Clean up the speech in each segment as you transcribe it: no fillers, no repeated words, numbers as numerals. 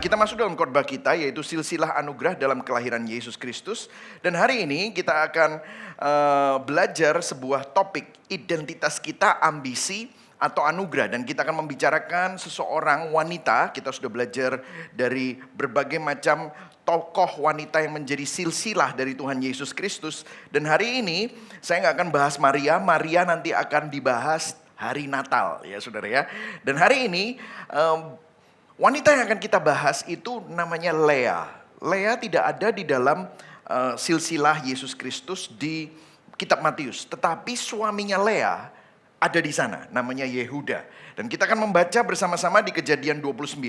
Kita masuk dalam khotbah kita, yaitu silsilah anugerah dalam kelahiran Yesus Kristus. Dan hari ini kita akan belajar sebuah topik, identitas kita, ambisi atau anugerah. Dan kita akan membicarakan seseorang wanita. Kita sudah belajar dari berbagai macam tokoh wanita yang menjadi silsilah dari Tuhan Yesus Kristus. Dan hari ini saya nggak akan bahas Maria. Maria nanti akan dibahas hari Natal, ya saudara ya. Dan hari ini wanita yang akan kita bahas itu namanya Lea. Lea tidak ada di dalam silsilah Yesus Kristus di kitab Matius. Tetapi suaminya Lea ada di sana, namanya Yehuda. Dan kita akan membaca bersama-sama di Kejadian 29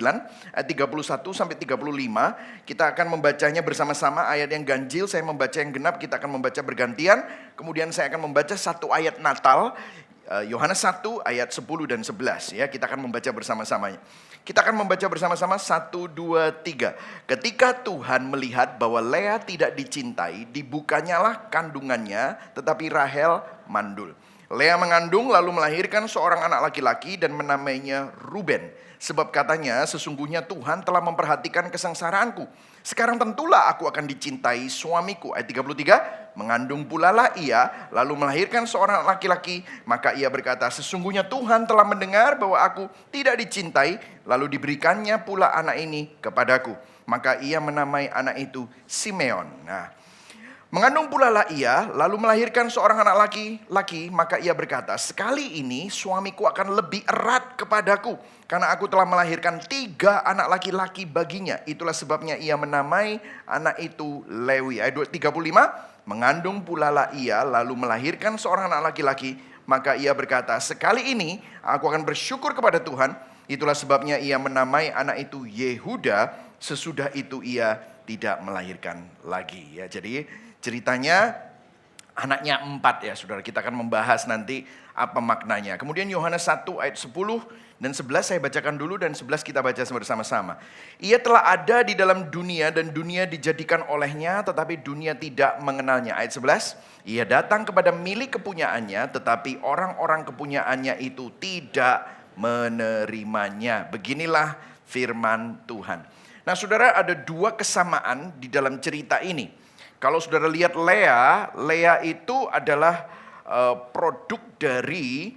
ayat 31 sampai 35. Kita akan membacanya bersama-sama, ayat yang ganjil saya membaca yang genap, kita akan membaca bergantian. Kemudian saya akan membaca satu ayat Natal, Yohanes 1 ayat 10 dan 11 ya. Kita akan membaca bersama-samanya. Kita akan membaca bersama-sama 1, 2, 3. Ketika Tuhan melihat bahwa Lea tidak dicintai, dibukanyalah kandungannya, tetapi Rahel mandul. Lea mengandung lalu melahirkan seorang anak laki-laki dan menamainya Ruben. Sebab katanya, sesungguhnya Tuhan telah memperhatikan kesengsaraanku. Sekarang tentulah aku akan dicintai suamiku. Ayat 33, mengandung pula lah ia, lalu melahirkan seorang laki-laki. Maka ia berkata, sesungguhnya Tuhan telah mendengar bahwa aku tidak dicintai, lalu diberikannya pula anak ini kepadaku. Maka ia menamai anak itu Simeon. Mengandung pula lah ia, lalu melahirkan seorang anak laki-laki, maka ia berkata, sekali ini suamiku akan lebih erat kepadaku, karena aku telah melahirkan 3 anak laki-laki baginya. Itulah sebabnya ia menamai anak itu Lewi. Ayat 35, mengandung pula lah ia, lalu melahirkan seorang anak laki-laki, maka ia berkata, sekali ini aku akan bersyukur kepada Tuhan. Itulah sebabnya ia menamai anak itu Yehuda, sesudah itu ia tidak melahirkan lagi. Ya, jadi ceritanya anaknya 4 ya saudara. Kita akan membahas nanti apa maknanya. Kemudian Yohanes 1 ayat 10 dan 11 saya bacakan dulu dan 11 kita baca bersama-sama. Ia telah ada di dalam dunia dan dunia dijadikan olehnya, tetapi dunia tidak mengenalnya. Ayat 11, ia datang kepada milik kepunyaannya, tetapi orang-orang kepunyaannya itu tidak menerimanya. Beginilah firman Tuhan. Nah saudara, ada 2 kesamaan di dalam cerita ini. Kalau saudara lihat Lea itu adalah produk dari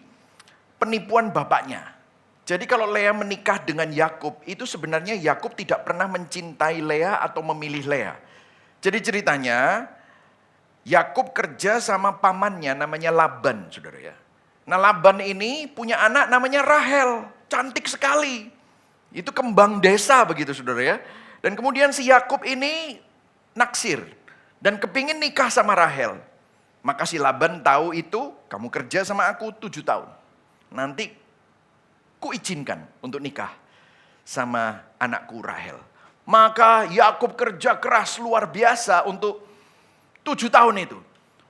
penipuan bapaknya. Jadi kalau Lea menikah dengan Yakub, itu sebenarnya Yakub tidak pernah mencintai Lea atau memilih Lea. Jadi ceritanya Yakub kerja sama pamannya namanya Laban, saudara ya. Nah Laban ini punya anak namanya Rahel, cantik sekali. Itu kembang desa begitu saudara ya. Dan kemudian si Yakub ini naksir dan kepingin nikah sama Rahel. Maka si Laban tahu itu, kamu kerja sama aku 7 tahun. Nanti ku izinkan untuk nikah sama anakku Rahel. Maka Yakub kerja keras luar biasa untuk 7 tahun itu.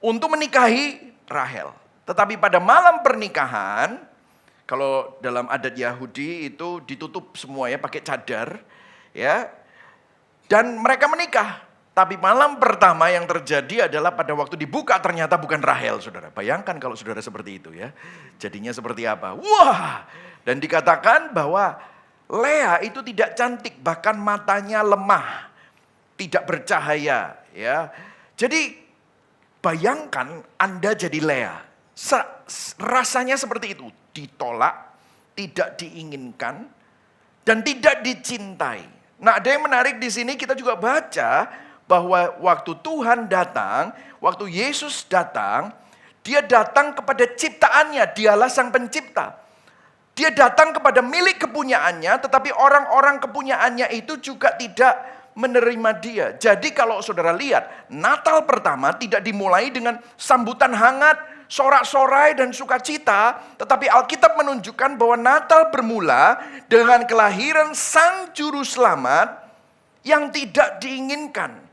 Untuk menikahi Rahel. Tetapi pada malam pernikahan, kalau dalam adat Yahudi itu ditutup semua ya pakai cadar. Ya. Dan mereka menikah. Tapi malam pertama yang terjadi adalah pada waktu dibuka ternyata bukan Rahel, saudara. Bayangkan kalau saudara seperti itu ya. Jadinya seperti apa? Wah! Dan dikatakan bahwa Lea itu tidak cantik, bahkan matanya lemah, tidak bercahaya. Ya. Jadi bayangkan Anda jadi Lea. Rasanya seperti itu. Ditolak, tidak diinginkan, dan tidak dicintai. Nah ada yang menarik di sini kita juga baca bahwa waktu Tuhan datang, waktu Yesus datang, dia datang kepada ciptaannya, dialah sang pencipta. Dia datang kepada milik kepunyaannya, tetapi orang-orang kepunyaannya itu juga tidak menerima dia. Jadi kalau saudara lihat, Natal pertama tidak dimulai dengan sambutan hangat, sorak-sorai dan sukacita, tetapi Alkitab menunjukkan bahwa Natal bermula dengan kelahiran Sang Juru Selamat yang tidak diinginkan.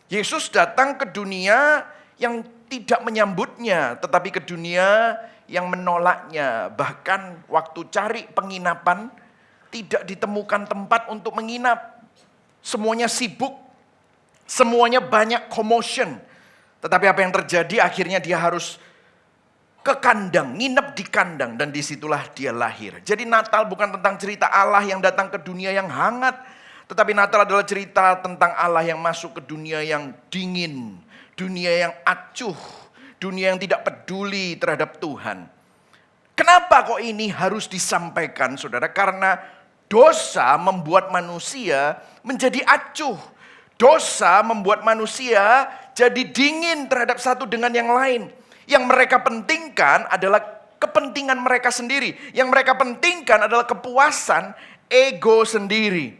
Yesus datang ke dunia yang tidak menyambutnya, tetapi ke dunia yang menolaknya. Bahkan waktu cari penginapan, tidak ditemukan tempat untuk menginap. Semuanya sibuk, semuanya banyak commotion. Tetapi apa yang terjadi akhirnya dia harus ke kandang, nginep di kandang. Dan disitulah dia lahir. Jadi Natal bukan tentang cerita Allah yang datang ke dunia yang hangat, Tetapi Natal adalah cerita tentang Allah yang masuk ke dunia yang dingin, dunia yang acuh, dunia yang tidak peduli terhadap Tuhan. Kenapa kok ini harus disampaikan, saudara? Karena dosa membuat manusia menjadi acuh. Dosa membuat manusia jadi dingin terhadap satu dengan yang lain. Yang mereka pentingkan adalah kepentingan mereka sendiri. Yang mereka pentingkan adalah kepuasan ego sendiri.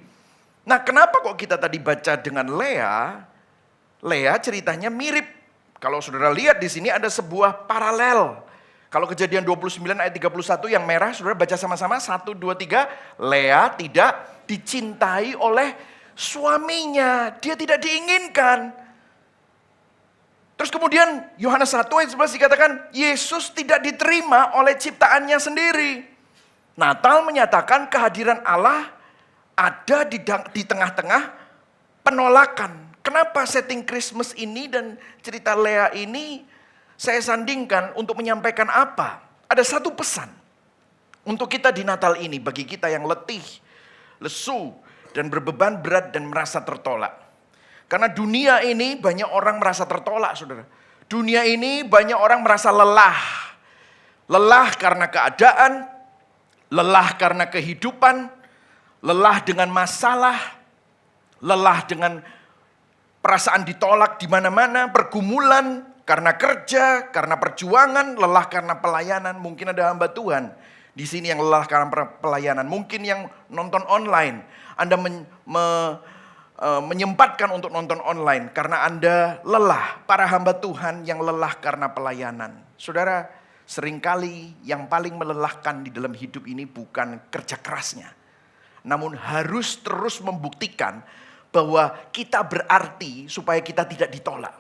Nah, kenapa kok kita tadi baca dengan Lea? Lea ceritanya mirip. Kalau saudara lihat di sini ada sebuah paralel. Kalau Kejadian 29 ayat 31 yang merah, saudara baca sama-sama 1, 2, 3. Lea tidak dicintai oleh suaminya. Dia tidak diinginkan. Terus kemudian Yohanes 1 ayat 11 dikatakan Yesus tidak diterima oleh ciptaannya sendiri. Natal menyatakan kehadiran Allah ada di tengah-tengah penolakan. Kenapa setting Christmas ini dan cerita Lea ini saya sandingkan untuk menyampaikan apa? Ada satu pesan untuk kita di Natal ini bagi kita yang letih, lesu, dan berbeban berat dan merasa tertolak. Karena dunia ini banyak orang merasa tertolak, saudara. Dunia ini banyak orang merasa lelah. Lelah karena keadaan, lelah karena kehidupan, lelah dengan masalah, lelah dengan perasaan ditolak di mana-mana, pergumulan karena kerja, karena perjuangan, lelah karena pelayanan. Mungkin ada hamba Tuhan di sini yang lelah karena pelayanan. Mungkin yang nonton online, Anda menyempatkan untuk nonton online karena Anda lelah. Para hamba Tuhan yang lelah karena pelayanan. Saudara, seringkali yang paling melelahkan di dalam hidup ini bukan kerja kerasnya, namun harus terus membuktikan bahwa kita berarti supaya kita tidak ditolak.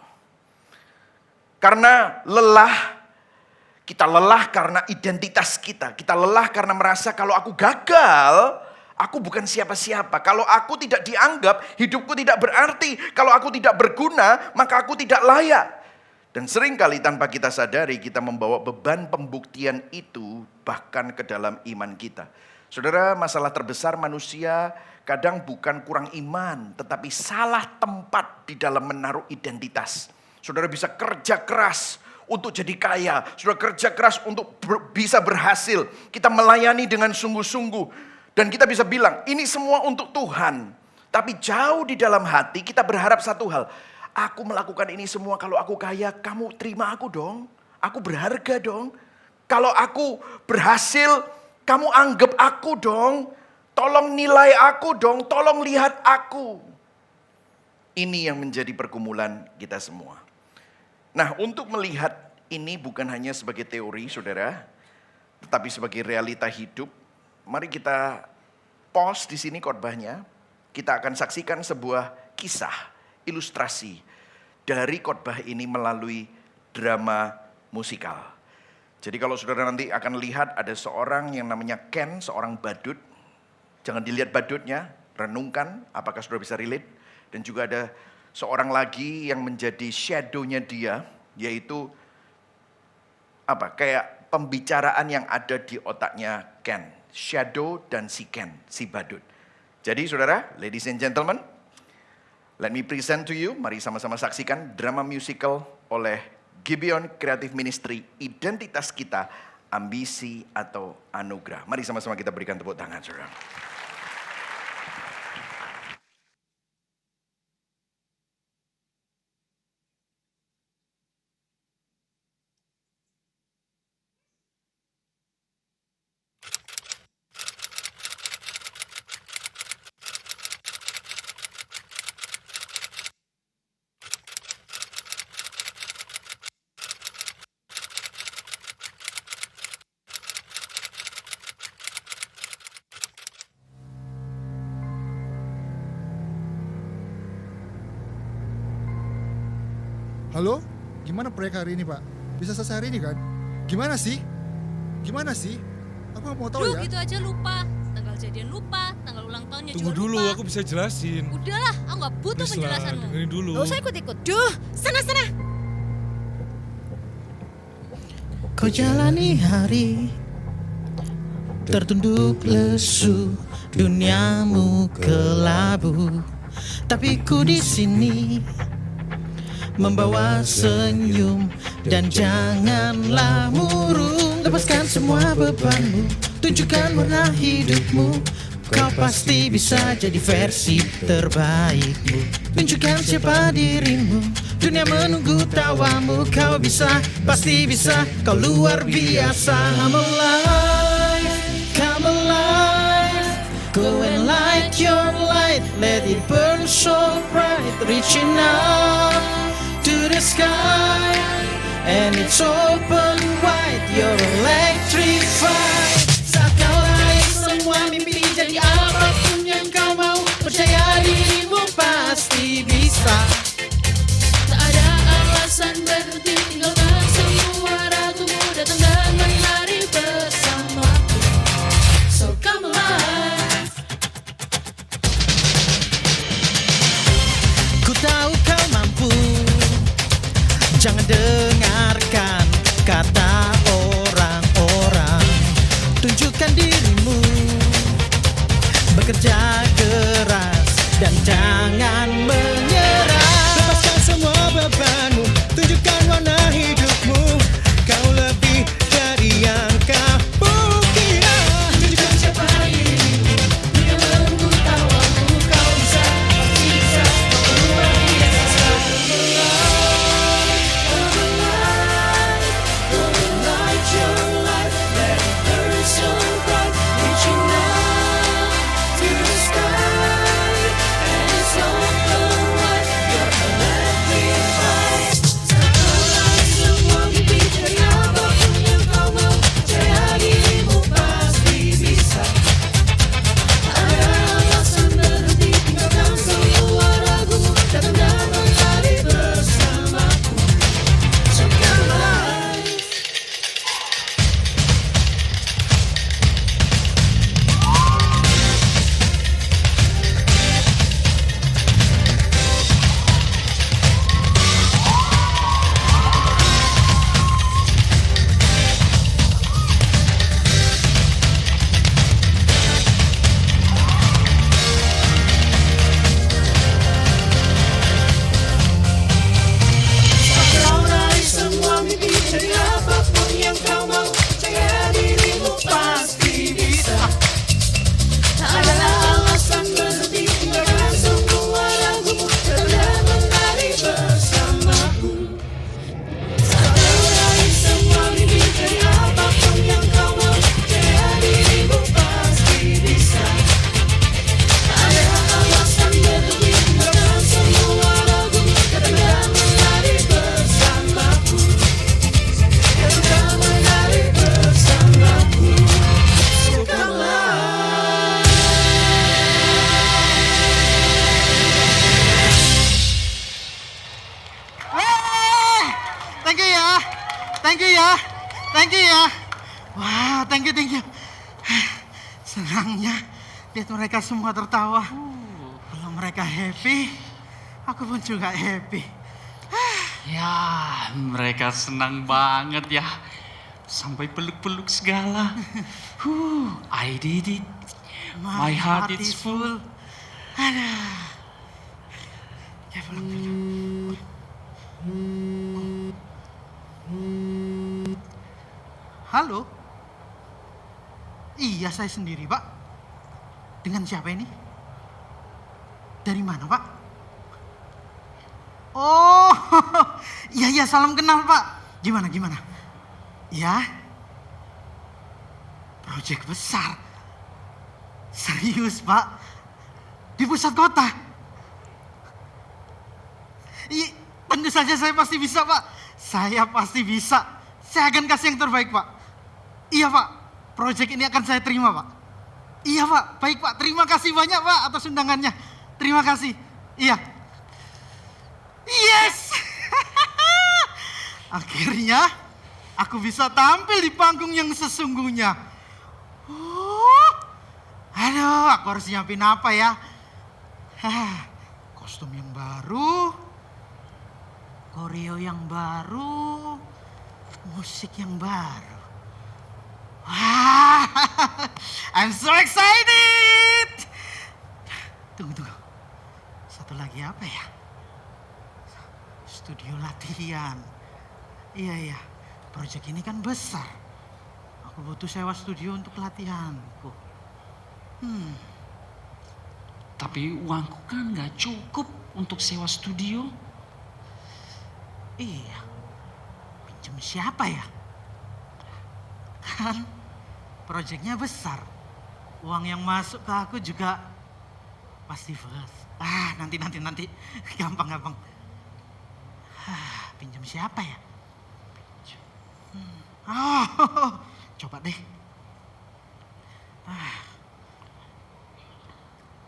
Karena kita lelah karena identitas kita. Kita lelah karena merasa kalau aku gagal, aku bukan siapa-siapa. Kalau aku tidak dianggap, hidupku tidak berarti. Kalau aku tidak berguna, maka aku tidak layak. Dan seringkali tanpa kita sadari kita membawa beban pembuktian itu bahkan ke dalam iman kita. Saudara, masalah terbesar manusia kadang bukan kurang iman, tetapi salah tempat di dalam menaruh identitas. Saudara bisa kerja keras untuk jadi kaya, saudara kerja keras untuk bisa berhasil. Kita melayani dengan sungguh-sungguh dan kita bisa bilang ini semua untuk Tuhan. Tapi jauh di dalam hati kita berharap satu hal, aku melakukan ini semua kalau aku kaya, kamu terima aku dong. Aku berharga dong. Kalau aku berhasil, kamu anggap aku dong, tolong nilai aku dong, tolong lihat aku. Ini yang menjadi pergumulan kita semua. Nah, untuk melihat ini bukan hanya sebagai teori, saudara, tetapi sebagai realita hidup, mari kita pause di sini khotbahnya. Kita akan saksikan sebuah kisah, ilustrasi dari khotbah ini melalui drama musikal. Jadi kalau saudara nanti akan lihat ada seorang yang namanya Ken, seorang badut. Jangan dilihat badutnya, renungkan apakah saudara bisa relate. Dan juga ada seorang lagi yang menjadi shadow-nya dia, yaitu kayak pembicaraan yang ada di otaknya Ken. Shadow dan si Ken, si badut. Jadi saudara, ladies and gentlemen, let me present to you, mari sama-sama saksikan drama musical oleh Gibeon Creative Ministry, Identitas Kita, Ambisi atau Anugerah. Mari sama-sama kita berikan tepuk tangan, saudara. Halo, gimana proyek hari ini Pak? Bisa selesai hari ini kan? Gimana sih? Aku gak mau tahu ya. Gitu aja lupa. Tanggal jadian lupa, tanggal ulang tahunnya Tunggu juga dulu, lupa. aku bisa jelasin. Udahlah, aku gak butuh Please penjelasanmu. dengerin dulu. Gak usah ikut-ikut. Duh, sana. Kau jalani hari tertunduk lesu, duniamu kelabu. Tapi ku di sini membawa senyum dan janganlah murung. Lepaskan semua bebanmu, tunjukkan warna hidupmu. Kau pasti bisa jadi versi terbaikmu. Tunjukkan siapa dirimu, dunia menunggu tawamu. Kau bisa, pasti bisa, kau luar biasa. Come alive, come alive. Go and light your light, let it burn so bright. Reaching out to the sky, and it's open wide. You're electrified. Saat kau raih semua mimpi, jadi apapun yang kau mau. Percaya dirimu pasti bisa. Tak ada alasan berhenti, tinggalkan semua ragumu. Datang dan menari bersamaku. So come alive. Ku tahu kau mampu. Jangan dengarkan kata orang-orang. Tunjukkan dirimu, bekerja keras dan jangan menyerah. Lepaskan semua bebanmu, tunjukkan warna hidupmu. Kau lebih dari yang kau kira. Tunjukkan siapa dirimu, dunia menunggu tawamu. Kau bisa, pasti bisa, kau luar biasa. Thank you ya. Wah, thank you. Senangnya lihat mereka semua tertawa. Kalau mereka happy, aku pun juga happy. Ya, mereka senang banget ya. Sampai peluk-peluk segala. I did it. My heart is full. Aduh. Ya, peluk. Halo? Iya, saya sendiri, Pak. Dengan siapa ini? Dari mana, Pak? Oh, iya, salam kenal, Pak. Gimana? Ya? Proyek besar. Serius, Pak? Di pusat kota? Iya, tentu saja saya pasti bisa, Pak. Saya pasti bisa. Saya akan kasih yang terbaik, Pak. Iya, Pak. Proyek ini akan saya terima, Pak. Iya, Pak. Baik, Pak. Terima kasih banyak, Pak, atas undangannya. Terima kasih. Iya. Yes! Akhirnya aku bisa tampil di panggung yang sesungguhnya. Aduh, aku harus nyiapin apa ya? Kostum yang baru, koreo yang baru, musik yang baru. Wah, I'm so excited. Tunggu. Satu lagi apa ya? Studio latihan. Iya. Proyek ini kan besar. Aku butuh sewa studio untuk latihanku. Tapi uangku kan nggak cukup untuk sewa studio. Iya. Pinjam siapa ya? Kan proyeknya besar. Uang yang masuk ke aku juga pasti first. Nanti. Gampang. Pinjam siapa ya? Coba deh.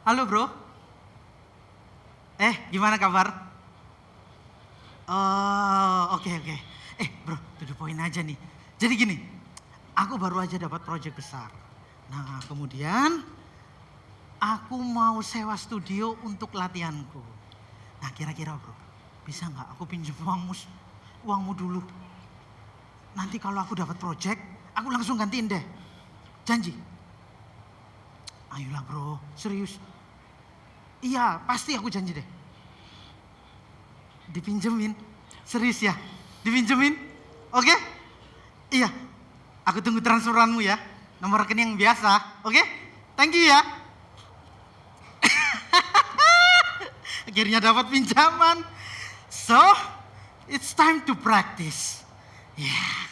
Halo bro. Gimana kabar? Oh, oke. Bro, to the point aja nih. Jadi gini, aku baru aja dapat proyek besar. Nah, kemudian aku mau sewa studio untuk latihanku. Nah, kira-kira bro, bisa nggak aku pinjam uangmu dulu? Nanti kalau aku dapat proyek, aku langsung gantiin deh. Janji? Ayolah bro, serius. Iya, pasti aku janji deh. Dipinjemin? Serius ya? Dipinjemin? Oke? Iya. Aku tunggu transferanmu ya. Nomor rekening yang biasa. Oke? Thank you ya. Akhirnya dapat pinjaman. So, it's time to practice. Yeah.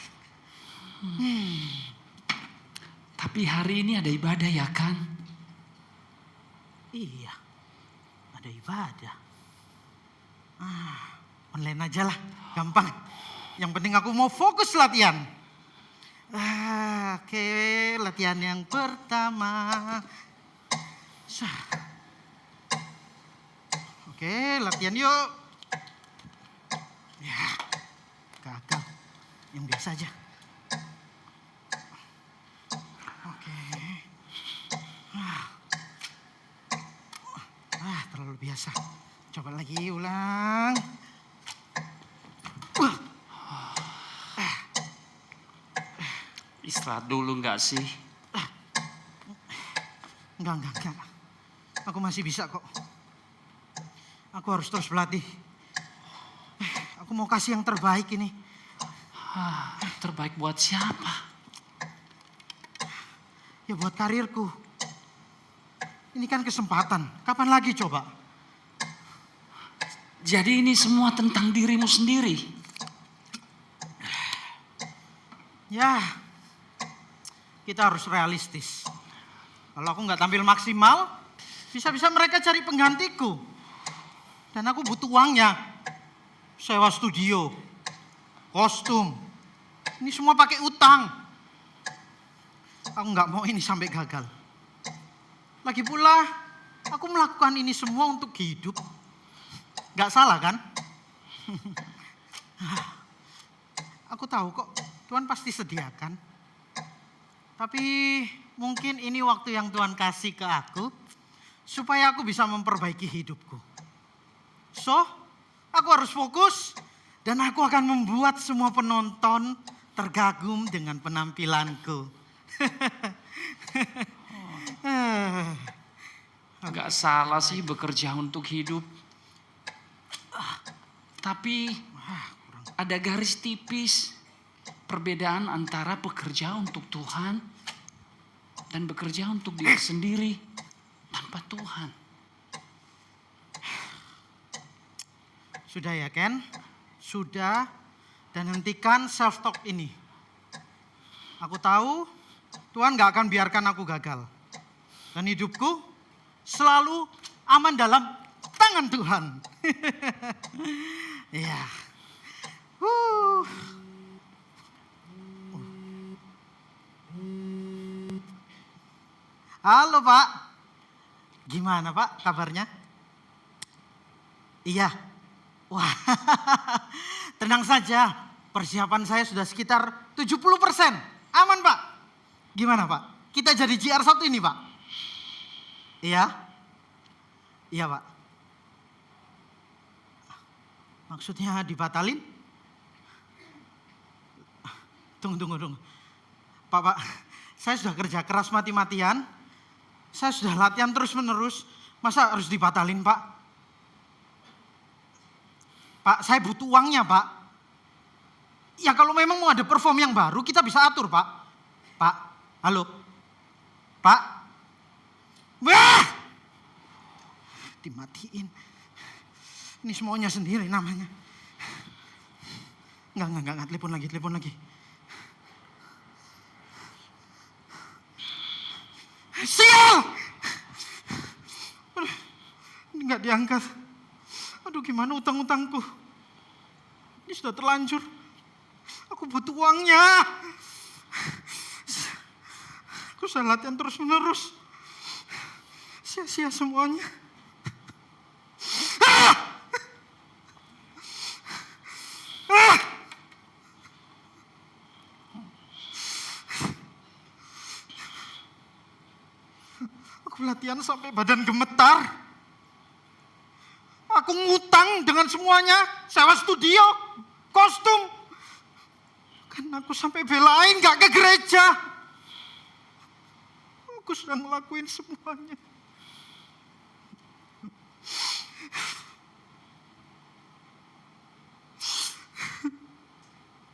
Tapi hari ini ada ibadah ya kan? Iya. Ada ibadah. Online aja lah, gampang. Yang penting aku mau fokus latihan. Oke, latihan yang pertama. Oke, latihan yuk. Ya, gagal. Yang biasa aja. Oke. Terlalu biasa. Coba lagi ulang. Istirahat dulu nggak sih? Enggak. Aku masih bisa kok. Aku harus terus berlatih. Aku mau kasih yang terbaik ini. Terbaik buat siapa? Ya buat karirku. Ini kan kesempatan. Kapan lagi coba? Jadi ini semua tentang dirimu sendiri. Ya, kita harus realistis. Kalau aku nggak tampil maksimal, bisa-bisa mereka cari penggantiku. Dan aku butuh uangnya. Sewa studio, kostum. Ini semua pakai utang. Aku nggak mau ini sampai gagal. Lagi pula, aku melakukan ini semua untuk hidup. Nggak salah kan? Aku tahu kok, Tuhan pasti sediakan. Tapi mungkin ini waktu yang Tuhan kasih ke aku, supaya aku bisa memperbaiki hidupku. So, aku harus fokus, dan aku akan membuat semua penonton tergagum dengan penampilanku. Gak salah sih bekerja untuk hidup. Tapi ada garis tipis. Perbedaan antara bekerja untuk Tuhan dan bekerja untuk diri sendiri tanpa Tuhan. Sudah ya Ken? Sudah. Dan hentikan self-talk ini. Aku tahu Tuhan gak akan biarkan aku gagal. Dan hidupku selalu aman dalam tangan Tuhan. Ya. Halo Pak. Gimana Pak kabarnya? Iya. Wah, tenang saja. Persiapan saya sudah sekitar 70%. Aman Pak. Gimana Pak? Kita jadi JR1 ini Pak. Iya? Iya Pak. Maksudnya dibatalin? Tunggu. Pak, Saya sudah kerja keras mati-matian. Saya sudah latihan terus-menerus. Masa harus dibatalin, Pak? Pak, saya butuh uangnya, Pak. Ya kalau memang mau ada perform yang baru, kita bisa atur, Pak. Pak, halo? Pak? Wah! Dimatiin. Ini semuanya sendiri namanya. Enggak, telepon lagi. Sial! Aduh, ini nggak diangkat. Aduh, gimana utang-utangku? Ini sudah terlanjur. Aku butuh uangnya. Aku sudah latihan terus-menerus. Sia-sia semuanya. Aku latihan sampai badan gemetar. Aku ngutang dengan semuanya. Sewa studio, kostum. Kan aku sampai belain gak ke gereja. Aku sudah ngelakuin semuanya.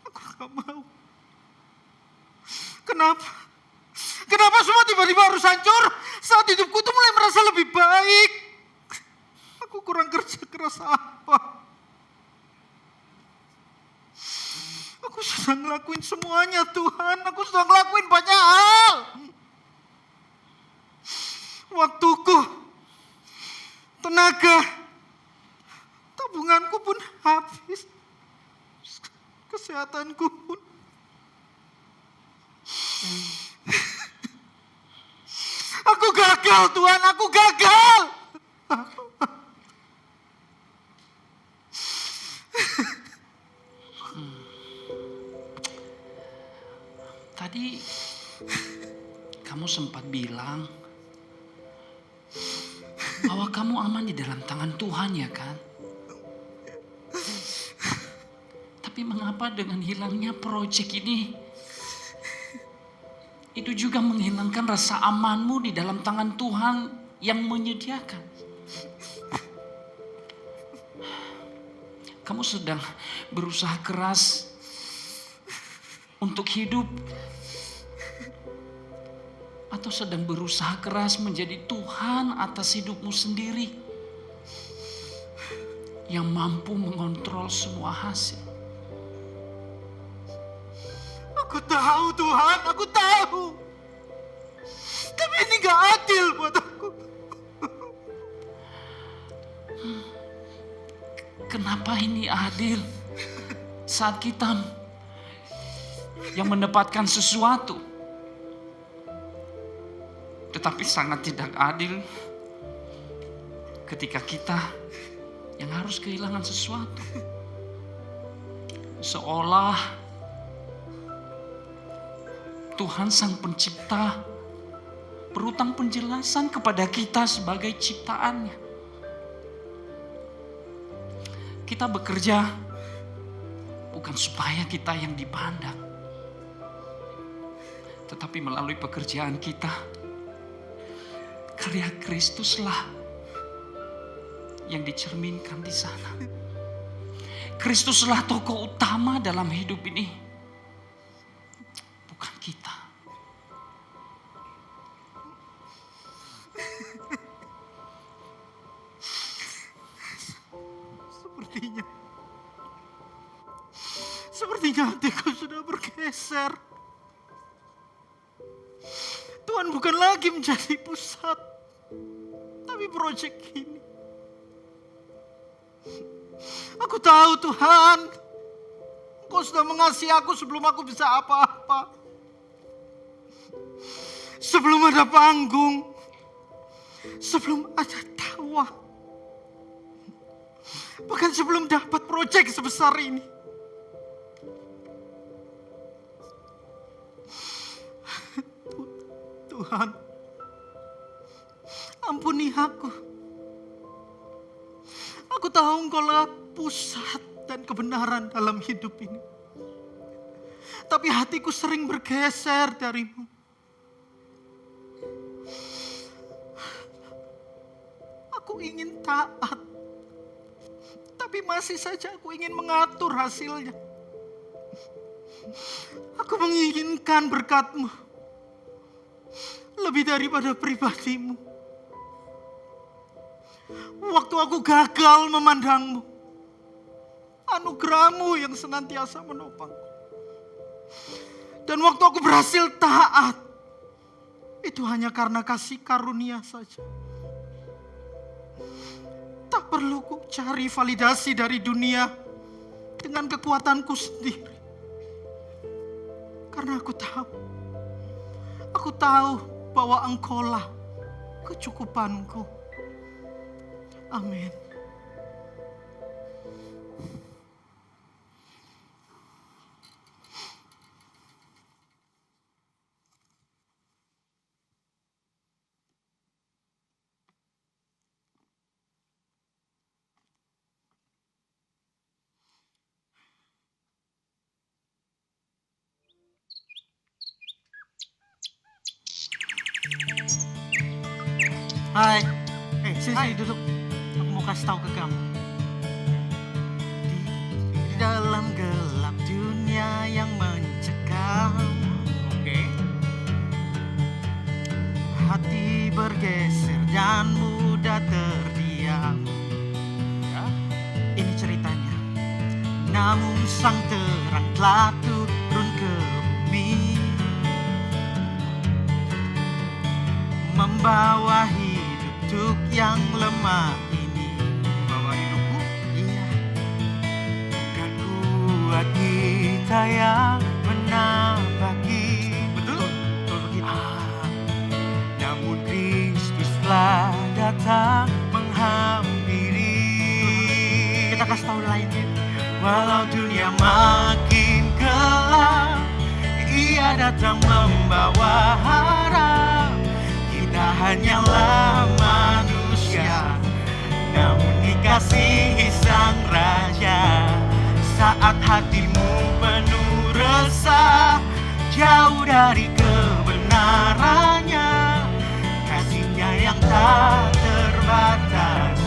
Aku gak mau. Kenapa? Kenapa semua tiba-tiba harus hancur? Saat hidupku tuh mulai merasa lebih baik. Aku kurang kerja keras apa? Aku sudah ngelakuin semuanya, Tuhan. Aku sudah ngelakuin banyak hal. Waktuku, tenaga, tabunganku pun habis. Kesehatanku pun. Aku gagal, Tuhan. Aku gagal. Tadi kamu sempat bilang bahwa kamu aman di dalam tangan Tuhan, ya kan? Tapi mengapa dengan hilangnya proyek ini, itu juga menghilangkan rasa amanmu di dalam tangan Tuhan yang menyediakan? Kamu sedang berusaha keras untuk hidup, atau sedang berusaha keras menjadi Tuhan atas hidupmu sendiri yang mampu mengontrol semua hasil? Aku tahu, Tuhan. Aku tahu. Tapi ini gak adil buat aku. Kenapa ini adil saat kita yang mendapatkan sesuatu, tetapi sangat tidak adil ketika kita yang harus kehilangan sesuatu? Seolah Tuhan Sang Pencipta berutang penjelasan kepada kita sebagai ciptaannya. Kita bekerja bukan supaya kita yang dipandang, tetapi melalui pekerjaan kita, karya Kristuslah yang dicerminkan di sana. Kristuslah tokoh utama dalam hidup ini, bukan kita. Sepertinya hatiku sudah bergeser. Tuhan bukan lagi menjadi pusat, tapi proyek ini. Aku tahu, Tuhan, Engkau sudah mengasihi aku sebelum aku bisa apa-apa. Sebelum ada panggung, sebelum ada tawa, bahkan sebelum dapat proyek sebesar ini. Tuhan, ampuni aku. Aku tahu Engkaulah pusat dan kebenaran dalam hidup ini. Tapi hatiku sering bergeser darimu. Aku ingin taat, tapi masih saja aku ingin mengatur hasilnya. Aku menginginkan berkat-Mu lebih daripada pribadimu. Waktu aku gagal memandang-Mu, anugerah-Mu yang senantiasa menopangku. Dan waktu aku berhasil taat, itu hanya karena kasih karunia saja. Tak perlu ku cari validasi dari dunia dengan kekuatanku sendiri. Karena aku tahu bahwa Engkaulah kecukupanku. Amin. Hai, sini duduk. Aku mau kasih tahu ke kamu. Di dalam gelap dunia yang mencekam, hati bergeser dan mudah terdiam. Ini ceritanya. Namun sang terang telah turun ke bumi, membawa hidup yang lemah ini. Membawa hidupku? Iya. Dan buat kita yang menapaki. Betul? Betul begitu. Namun Kristus telah datang menghampiri. Kita kasih tahu lainnya. Walau dunia makin gelap, Ia datang membawa harap. Kita hanyalah manusia, namun dikasihi Sang Raja. Saat hatimu penuh resah, jauh dari kebenarannya, kasih-Nya yang tak terbatas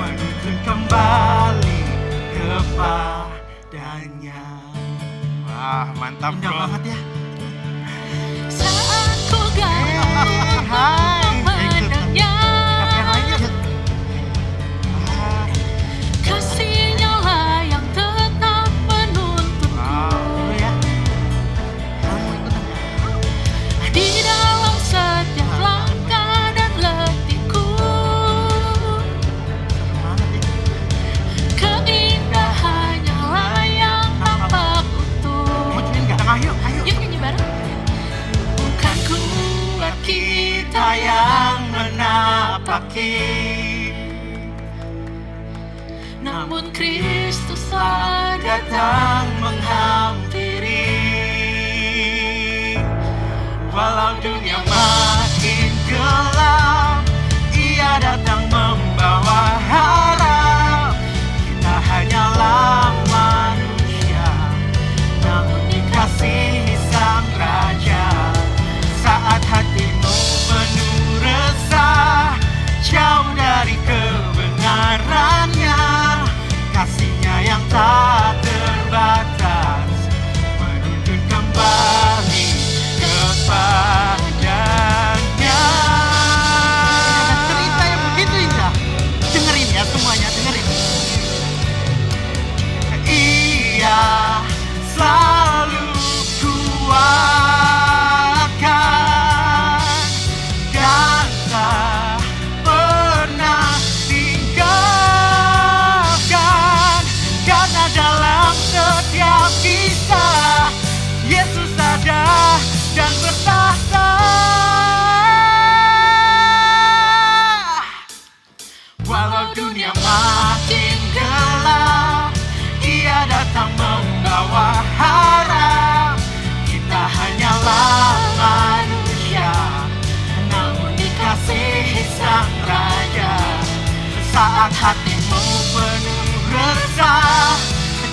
menuntun kembali kepadanya. Wah, mantap. Indah banget ya. Saat ku gabung memandangnya, kasih-Nya lah yang tetap menuntunku. Di dalam setiap langkah dan letihku, keindahannya lah yang tampak utuh. Yuk nyanyi bareng. Bukan kuat kita yang menapaki, namun Kristus telah datang menghampiri. Walau dunia makin gelap, Ia datang membawa harap. Kita hanyalah manusia, namun dikasihi Sang Raja. Saat hatimu penuh resah, jauh dari kebenarannya, kasih-Nya yang tak terbatas menuntun kembali kepadanya. Ada cerita yang begitu indah. Dengerin ya semuanya, dengerin. Ia selalu kuatkan dan tak pernah tinggalkan. Karena dalam setiap kisah, Yesus ada dan bertahta. Walau dunia makin gelap, Ia datang membawa harap. Kita hanyalah manusia, namun dikasihi Sang Raja. Saat hatimu penuh resah,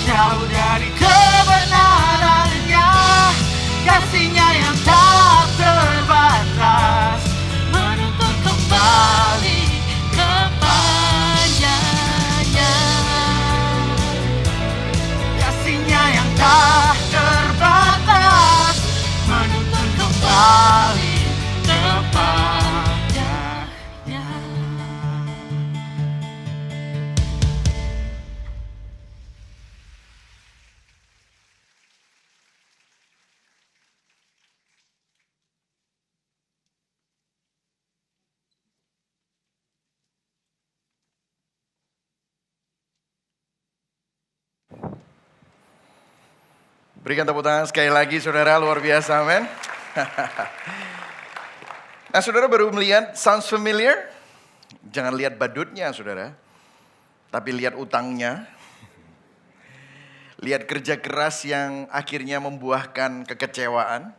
jauh dari kebenarannya, kasih-Nya yang tak terbatas menuntun kembali kepadanya. Berikan tepuk tangan sekali lagi saudara, luar biasa, amin. Nah saudara baru melihat, sounds familiar? Jangan lihat badutnya saudara, tapi lihat utangnya. Lihat kerja keras yang akhirnya membuahkan kekecewaan.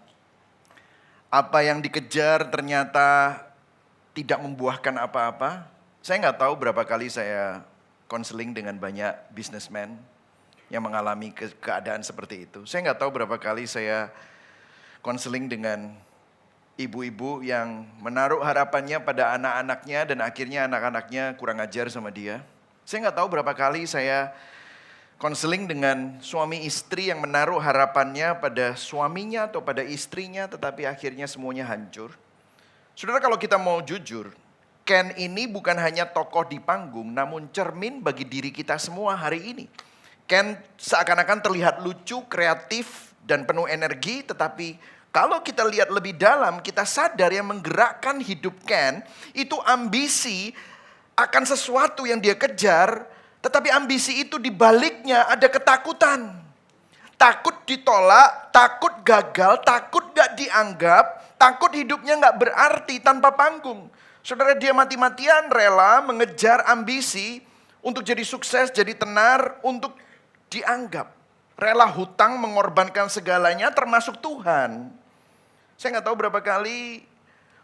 Apa yang dikejar ternyata tidak membuahkan apa-apa. Saya nggak tahu berapa kali saya konseling dengan banyak businessman yang mengalami keadaan seperti itu. Saya nggak tahu berapa kali saya konseling dengan ibu-ibu yang menaruh harapannya pada anak-anaknya dan akhirnya anak-anaknya kurang ajar sama dia. Saya nggak tahu berapa kali saya konseling dengan suami istri yang menaruh harapannya pada suaminya atau pada istrinya tetapi akhirnya semuanya hancur. Saudara, kalau kita mau jujur, Ken ini bukan hanya tokoh di panggung namun cermin bagi diri kita semua hari ini. Ken seakan-akan terlihat lucu, kreatif, dan penuh energi, tetapi kalau kita lihat lebih dalam, kita sadar yang menggerakkan hidup Ken itu ambisi akan sesuatu yang dia kejar, tetapi ambisi itu dibaliknya ada ketakutan. Takut ditolak, takut gagal, takut gak dianggap, takut hidupnya gak berarti tanpa panggung. Saudara, dia mati-matian rela mengejar ambisi untuk jadi sukses, jadi tenar, untuk dianggap. Rela hutang, mengorbankan segalanya termasuk Tuhan. Saya gak tahu berapa kali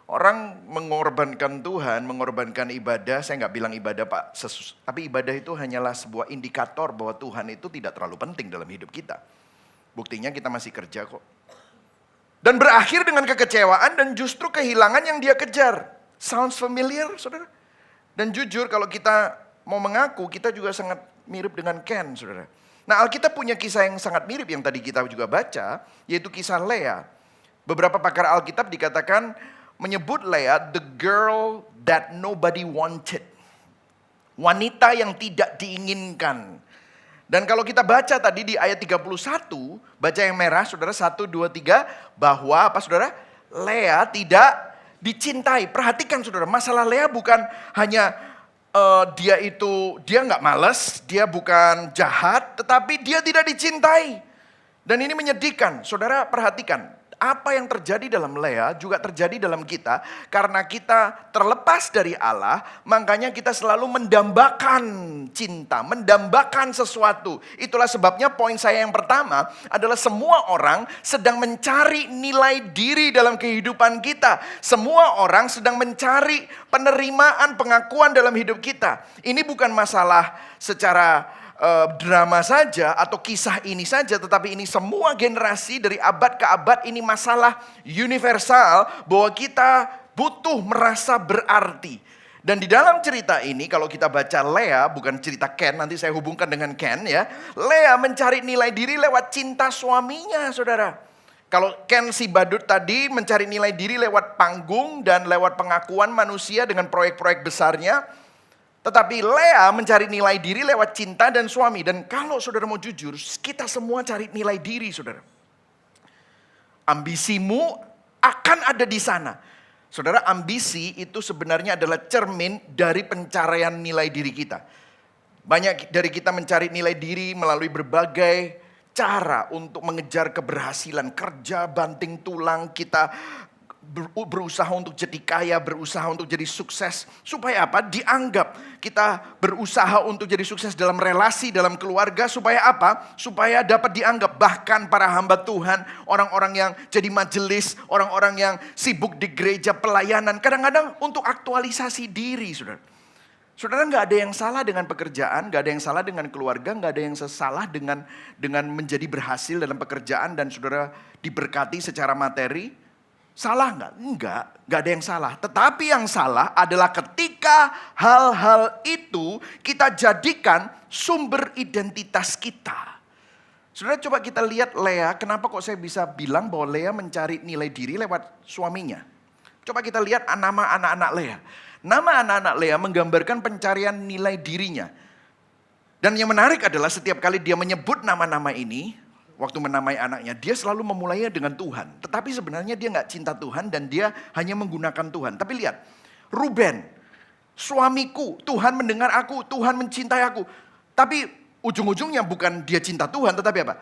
orang mengorbankan Tuhan, mengorbankan ibadah. Saya nggak bilang ibadah Pak, tapi ibadah itu hanyalah sebuah indikator bahwa Tuhan itu tidak terlalu penting dalam hidup kita. Buktinya kita masih kerja kok. Dan berakhir dengan kekecewaan dan justru kehilangan yang dia kejar. Sounds familiar, saudara? Dan jujur kalau kita mau mengaku, kita juga sangat mirip dengan Ken, saudara. Nah, Alkitab punya kisah yang sangat mirip yang tadi kita juga baca, yaitu kisah Lea. Beberapa pakar Alkitab dikatakan menyebut Lea the girl that nobody wanted. Wanita yang tidak diinginkan. Dan kalau kita baca tadi di ayat 31, baca yang merah saudara, 1, 2, 3, bahwa apa saudara? Lea tidak dicintai. Perhatikan saudara, masalah Lea bukan hanya dia nggak malas, dia bukan jahat, tetapi dia tidak dicintai. Dan ini menyedihkan. Saudara perhatikan. Apa yang terjadi dalam Lea juga terjadi dalam kita. Karena kita terlepas dari Allah, makanya kita selalu mendambakan cinta, mendambakan sesuatu. Itulah sebabnya poin saya yang pertama adalah semua orang sedang mencari nilai diri dalam kehidupan kita. Semua orang sedang mencari penerimaan, pengakuan dalam hidup kita. Ini bukan masalah secara drama saja atau kisah ini saja, tetapi ini semua generasi dari abad ke abad, ini masalah universal bahwa kita butuh merasa berarti. Dan di dalam cerita ini kalau kita baca Lea, bukan cerita Ken, nanti saya hubungkan dengan Ken ya. Lea mencari nilai diri lewat cinta suaminya, saudara. Kalau Ken si badut tadi mencari nilai diri lewat panggung dan lewat pengakuan manusia dengan proyek-proyek besarnya. Tetapi Lea mencari nilai diri lewat cinta dan suami. Dan kalau saudara mau jujur, kita semua cari nilai diri saudara. Ambisimu akan ada di sana. Saudara, ambisi itu sebenarnya adalah cermin dari pencarian nilai diri kita. Banyak dari kita mencari nilai diri melalui berbagai cara untuk mengejar keberhasilan. Kerja, banting tulang, kita berusaha untuk jadi kaya, berusaha untuk jadi sukses. Supaya apa? Dianggap. Kita berusaha untuk jadi sukses dalam relasi, dalam keluarga. Supaya apa? Supaya dapat dianggap. Bahkan para hamba Tuhan, orang-orang yang jadi majelis, orang-orang yang sibuk di gereja pelayanan. Kadang-kadang untuk aktualisasi diri, saudara. Saudara, gak ada yang salah dengan pekerjaan, gak ada yang salah dengan keluarga, gak ada yang salah dengan menjadi berhasil dalam pekerjaan dan saudara diberkati secara materi. Salah nggak? Enggak, nggak ada yang salah. Tetapi yang salah adalah ketika hal-hal itu kita jadikan sumber identitas kita. Saudara, coba kita lihat Lea, kenapa kok saya bisa bilang bahwa Lea mencari nilai diri lewat suaminya. Coba kita lihat nama anak-anak Lea. Nama anak-anak Lea menggambarkan pencarian nilai dirinya. Dan yang menarik adalah setiap kali dia menyebut nama-nama ini, waktu menamai anaknya, dia selalu memulainya dengan Tuhan. Tetapi sebenarnya dia nggak cinta Tuhan dan dia hanya menggunakan Tuhan. Tapi lihat, Ruben, suamiku, Tuhan mendengar aku, Tuhan mencintai aku. Tapi ujung-ujungnya bukan dia cinta Tuhan, tetapi apa?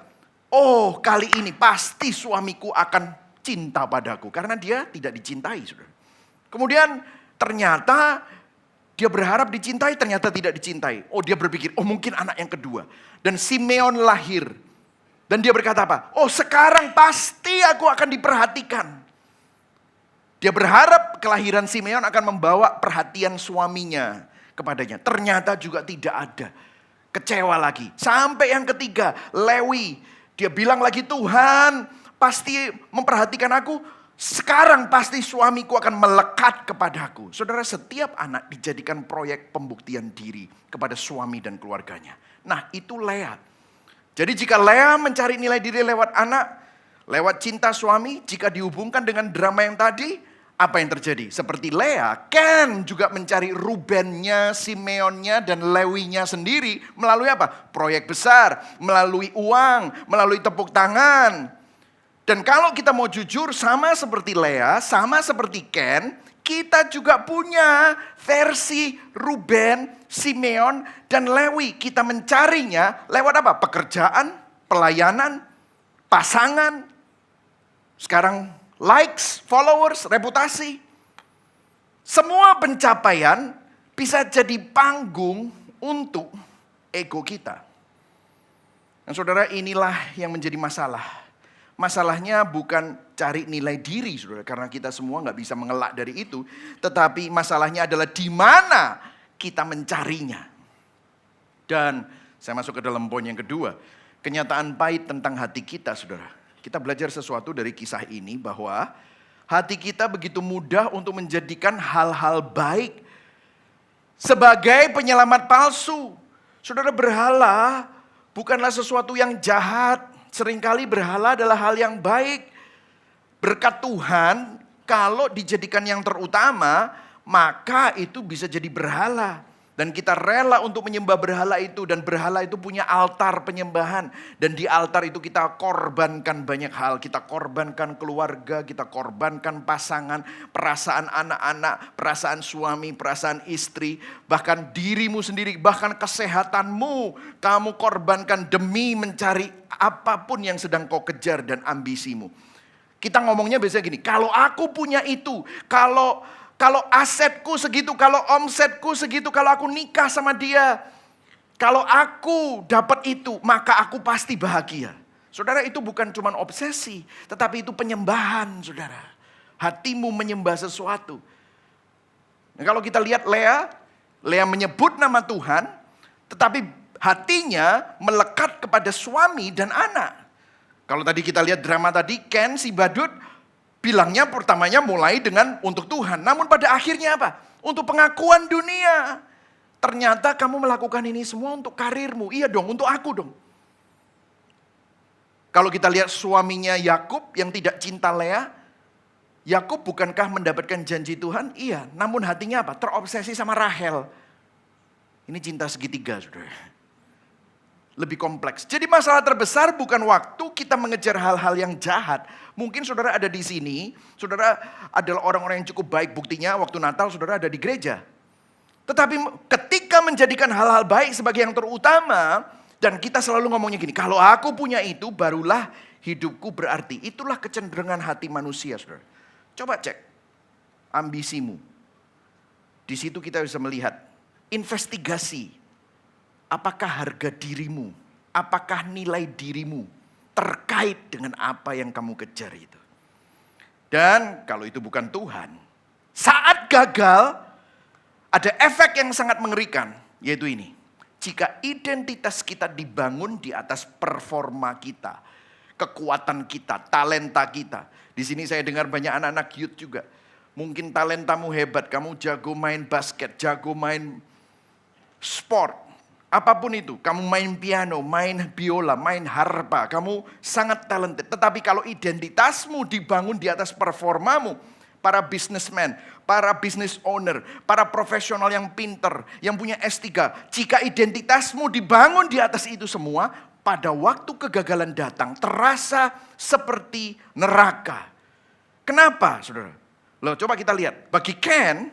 oh kali ini pasti suamiku akan cinta padaku. Karena dia tidak dicintai, saudara. Kemudian ternyata dia berharap dicintai, ternyata tidak dicintai. Oh dia berpikir, oh mungkin anak yang kedua. Dan Simeon lahir. Dan dia berkata apa? Oh sekarang pasti aku akan diperhatikan. Dia berharap kelahiran Simeon akan membawa perhatian suaminya kepadanya. Ternyata juga tidak ada. Kecewa lagi. Sampai yang ketiga, Lewi. Dia bilang lagi, Tuhan pasti memperhatikan aku. Sekarang pasti suamiku akan melekat kepadaku. Saudara, setiap anak dijadikan proyek pembuktian diri kepada suami dan keluarganya. Nah, itu Lea. Jadi jika Lea mencari nilai diri lewat anak, lewat cinta suami, jika dihubungkan dengan drama yang tadi, apa yang terjadi? Seperti Lea, Ken juga mencari Rubennya, Simeonnya, dan Lewinya sendiri melalui apa? Proyek besar, melalui uang, melalui tepuk tangan. Dan kalau kita mau jujur, sama seperti Lea, sama seperti Ken, kita juga punya versi Ruben, Simeon, dan Lewi. Kita mencarinya lewat apa? Pekerjaan, pelayanan, pasangan, sekarang likes, followers, reputasi. Semua pencapaian bisa jadi panggung untuk ego kita. Dan saudara, inilah yang menjadi masalah. Masalahnya bukan cari nilai diri, saudara, karena kita semua nggak bisa mengelak dari itu. Tetapi masalahnya adalah di mana kita mencarinya. Dan saya masuk ke dalam poin yang kedua. Kenyataan pahit tentang hati kita, saudara. Kita belajar sesuatu dari kisah ini bahwa hati kita begitu mudah untuk menjadikan hal-hal baik sebagai penyelamat palsu. Saudara, berhala bukanlah sesuatu yang jahat. Seringkali berhala adalah hal yang baik. Berkat Tuhan, kalau dijadikan yang terutama, maka itu bisa jadi berhala. Dan kita rela untuk menyembah berhala itu. Dan berhala itu punya altar penyembahan. Dan di altar itu kita korbankan banyak hal. Kita korbankan keluarga, kita korbankan pasangan, perasaan anak-anak, perasaan suami, perasaan istri. Bahkan dirimu sendiri, bahkan kesehatanmu. Kamu korbankan demi mencari apapun yang sedang kau kejar dan ambisimu. Kita ngomongnya biasanya gini, kalau aku punya itu, kalau asetku segitu, kalau omsetku segitu, kalau aku nikah sama dia, kalau aku dapat itu, maka aku pasti bahagia. Saudara, itu bukan cuma obsesi, tetapi itu penyembahan, saudara. Hatimu menyembah sesuatu. Nah, kalau kita lihat Lea menyebut nama Tuhan, tetapi hatinya melekat kepada suami dan anak. Kalau tadi kita lihat drama tadi, Ken si badut bilangnya pertamanya mulai dengan untuk Tuhan. Namun pada akhirnya apa? Untuk pengakuan dunia. Ternyata kamu melakukan ini semua untuk karirmu. Iya dong, untuk aku dong. Kalau kita lihat suaminya Yakub yang tidak cinta Lea. Yakub bukankah mendapatkan janji Tuhan? Iya, namun hatinya apa? Terobsesi sama Rahel. Ini cinta segitiga, saudara. Lebih kompleks. Jadi masalah terbesar bukan waktu kita mengejar hal-hal yang jahat. Mungkin saudara ada di sini, saudara adalah orang-orang yang cukup baik. Buktinya waktu Natal saudara ada di gereja. Tetapi ketika menjadikan hal-hal baik sebagai yang terutama, dan kita selalu ngomongnya gini, kalau aku punya itu barulah hidupku berarti. Itulah kecenderungan hati manusia, saudara. Coba cek ambisimu. Di situ kita bisa melihat investigasi. Apakah harga dirimu, apakah nilai dirimu terkait dengan apa yang kamu kejar itu. Dan kalau itu bukan Tuhan, saat gagal ada efek yang sangat mengerikan, yaitu ini. Jika identitas kita dibangun di atas performa kita, kekuatan kita, talenta kita. Di sini saya dengar banyak anak-anak youth juga. Mungkin talentamu hebat, kamu jago main basket, jago main sport. Apapun itu, kamu main piano, main biola, main harpa, kamu sangat talented. Tetapi kalau identitasmu dibangun di atas performamu, para businessman, para business owner, para profesional yang pinter, yang punya S3, jika identitasmu dibangun di atas itu semua, pada waktu kegagalan datang, terasa seperti neraka. Kenapa, saudara? Loh, coba kita lihat. Bagi Ken,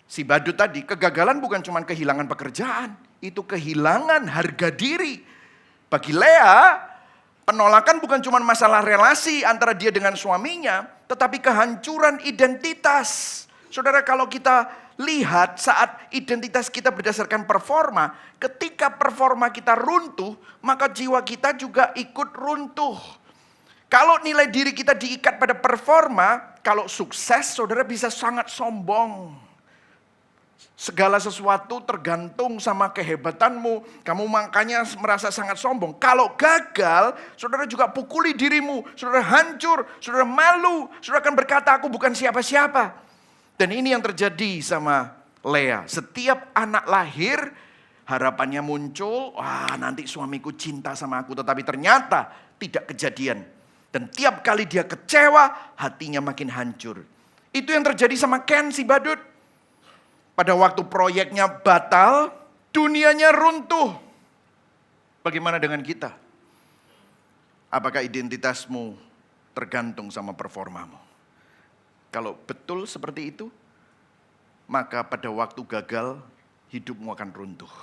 si badut tadi, kegagalan bukan cuma kehilangan pekerjaan. Itu kehilangan harga diri. Bagi Lea, Penolakan bukan cuma masalah relasi antara dia dengan suaminya, tetapi kehancuran identitas. Saudara, kalau kita lihat saat identitas kita berdasarkan performa, ketika performa kita runtuh, maka jiwa kita juga ikut runtuh. Kalau nilai diri kita diikat pada performa, kalau sukses, saudara bisa sangat sombong. Segala sesuatu tergantung sama kehebatanmu. Kamu makanya merasa sangat sombong. Kalau gagal, saudara juga pukuli dirimu. Saudara hancur, saudara malu. Saudara akan berkata, aku bukan siapa-siapa. Dan ini yang terjadi sama Lea. Setiap anak lahir, harapannya muncul, wah nanti suamiku cinta sama aku. Tetapi ternyata tidak kejadian. Dan tiap kali dia kecewa, hatinya makin hancur. Itu yang terjadi sama Ken si badut. Pada waktu proyeknya batal, dunianya runtuh. Bagaimana dengan kita? Apakah identitasmu tergantung sama performamu? Kalau betul seperti itu, maka pada waktu gagal, hidupmu akan runtuh.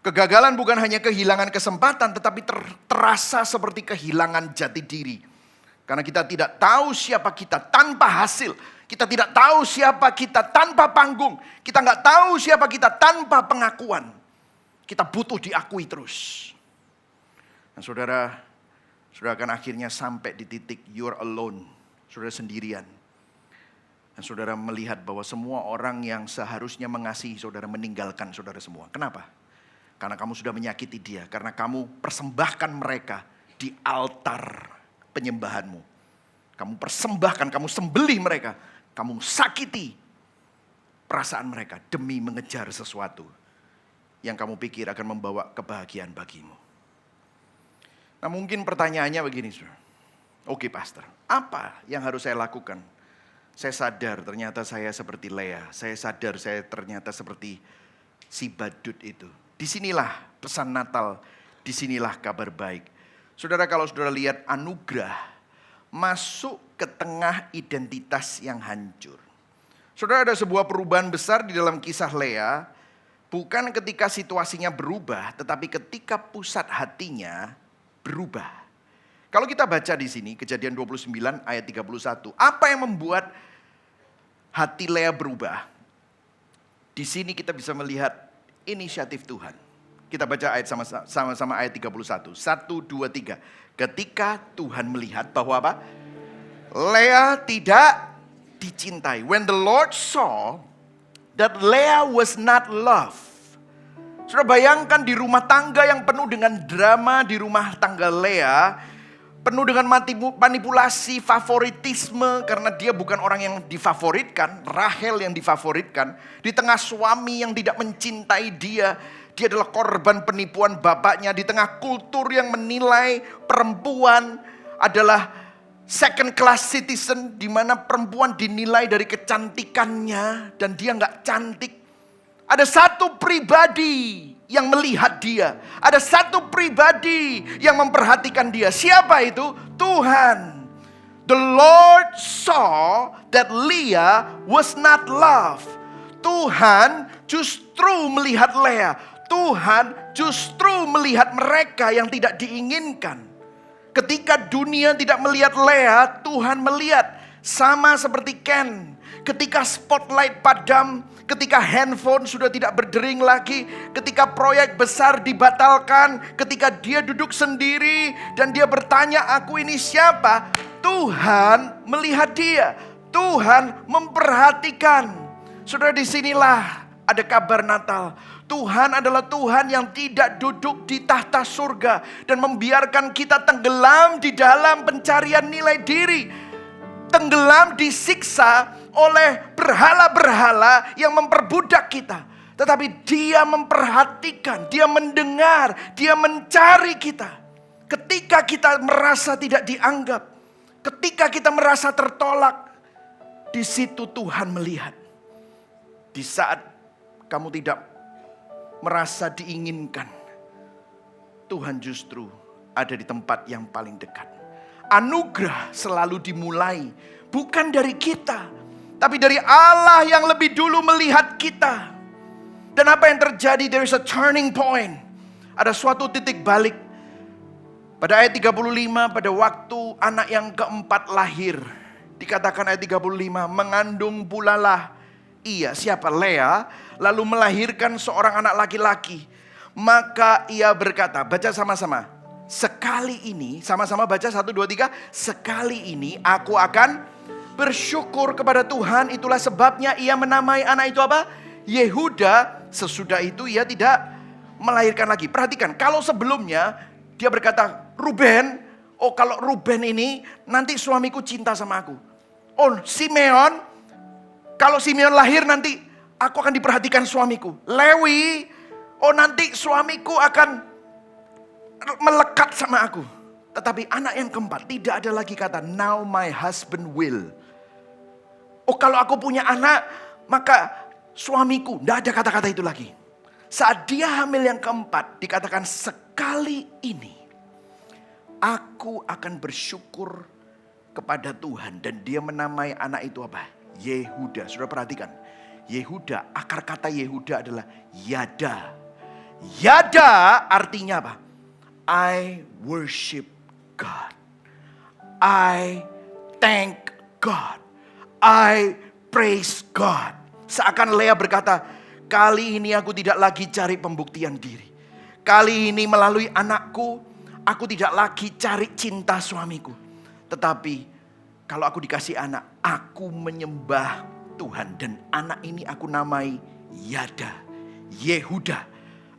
Kegagalan bukan hanya kehilangan kesempatan, tetapi terasa seperti kehilangan jati diri. Karena kita tidak tahu siapa kita tanpa hasil. Kita tidak tahu siapa kita tanpa panggung. Kita nggak tahu siapa kita tanpa pengakuan. Kita butuh diakui terus. Nah, saudara akan akhirnya sampai di titik you're alone. Saudara sendirian. Dan saudara melihat bahwa semua orang yang seharusnya mengasihi saudara meninggalkan saudara semua. Kenapa? Karena kamu sudah menyakiti dia. Karena kamu persembahkan mereka di altar penyembahanmu. Kamu persembahkan, kamu sembelih mereka. Kamu sakiti perasaan mereka demi mengejar sesuatu yang kamu pikir akan membawa kebahagiaan bagimu. Nah mungkin pertanyaannya begini, saudara. Oke pastor, apa yang harus saya lakukan? Saya sadar ternyata saya seperti Lea. Saya sadar saya ternyata seperti si badut itu. Disinilah pesan Natal, disinilah kabar baik. Saudara, kalau saudara lihat anugerah masuk ke tengah identitas yang hancur. Saudara, ada sebuah perubahan besar di dalam kisah Lea. Bukan ketika situasinya berubah, tetapi ketika pusat hatinya berubah. Kalau kita baca di sini, Kejadian 29 ayat 31. Apa yang membuat hati Lea berubah? Di sini kita bisa melihat inisiatif Tuhan. Kita baca ayat sama-sama ayat 31. 1, 2, 3. Ketika Tuhan melihat bahwa apa? Lea tidak dicintai. When the Lord saw that Leah was not loved. Saudara bayangkan di rumah tangga yang penuh dengan drama di rumah tangga Lea. Penuh dengan manipulasi, favoritisme. Karena dia bukan orang yang difavoritkan. Rahel yang difavoritkan. Di tengah suami yang tidak mencintai dia. Dia adalah korban penipuan bapaknya. Di tengah kultur yang menilai perempuan adalah second class citizen, di mana perempuan dinilai dari kecantikannya dan dia nggak cantik. Ada satu pribadi yang melihat dia. Ada satu pribadi yang memperhatikan dia. Siapa itu? Tuhan. The Lord saw that Leah was not loved. Tuhan justru melihat Lea. Tuhan justru melihat mereka yang tidak diinginkan. Ketika dunia tidak melihat Lea, Tuhan melihat. Sama seperti Ken. Ketika spotlight padam, ketika handphone sudah tidak berdering lagi, ketika proyek besar dibatalkan, ketika dia duduk sendiri dan dia bertanya, aku ini siapa? Tuhan melihat dia. Tuhan memperhatikan. Saudara, disinilah ada kabar Natal. Tuhan adalah Tuhan yang tidak duduk di tahta surga dan membiarkan kita tenggelam di dalam pencarian nilai diri. Tenggelam disiksa oleh berhala-berhala yang memperbudak kita. Tetapi dia memperhatikan, dia mendengar, dia mencari kita. Ketika kita merasa tidak dianggap, ketika kita merasa tertolak, di situ Tuhan melihat. Di saat kamu tidak merasa diinginkan, Tuhan justru ada di tempat yang paling dekat. Anugerah selalu dimulai bukan dari kita, tapi dari Allah yang lebih dulu melihat kita. Dan apa yang terjadi? There is a turning point. Ada suatu titik balik. Pada ayat 35, pada waktu anak yang keempat lahir, dikatakan ayat 35, mengandung pulalah ia, siapa? Lea, lalu melahirkan seorang anak laki-laki. Maka ia berkata, baca sama-sama. Sekali ini, sama-sama baca 1, 2, 3. Sekali ini aku akan bersyukur kepada Tuhan. Itulah sebabnya ia menamai anak itu apa? Yehuda. Sesudah itu ia tidak melahirkan lagi. Perhatikan, kalau sebelumnya dia berkata, Ruben. Oh, kalau Ruben ini nanti suamiku cinta sama aku. Oh, Simeon. Kalau Simeon lahir nanti aku akan diperhatikan suamiku. Lewi. Oh, nanti suamiku akan melekat sama aku. Tetapi anak yang keempat tidak ada lagi kata now my husband will. Oh, kalau aku punya anak maka suamiku. Tidak ada kata-kata itu lagi. Saat dia hamil yang keempat dikatakan sekali ini aku akan bersyukur kepada Tuhan. Dan dia menamai anak itu apa? Yehuda. Sudah perhatikan. Yehuda, akar kata Yehuda adalah Yada. Yada artinya apa? I worship God. I thank God. I praise God. Seakan Lea berkata, kali ini aku tidak lagi cari pembuktian diri. Kali ini melalui anakku, aku tidak lagi cari cinta suamiku. Tetapi kalau aku dikasih anak, aku menyembah Tuhan. Dan anak ini aku namai Yada, Yehuda.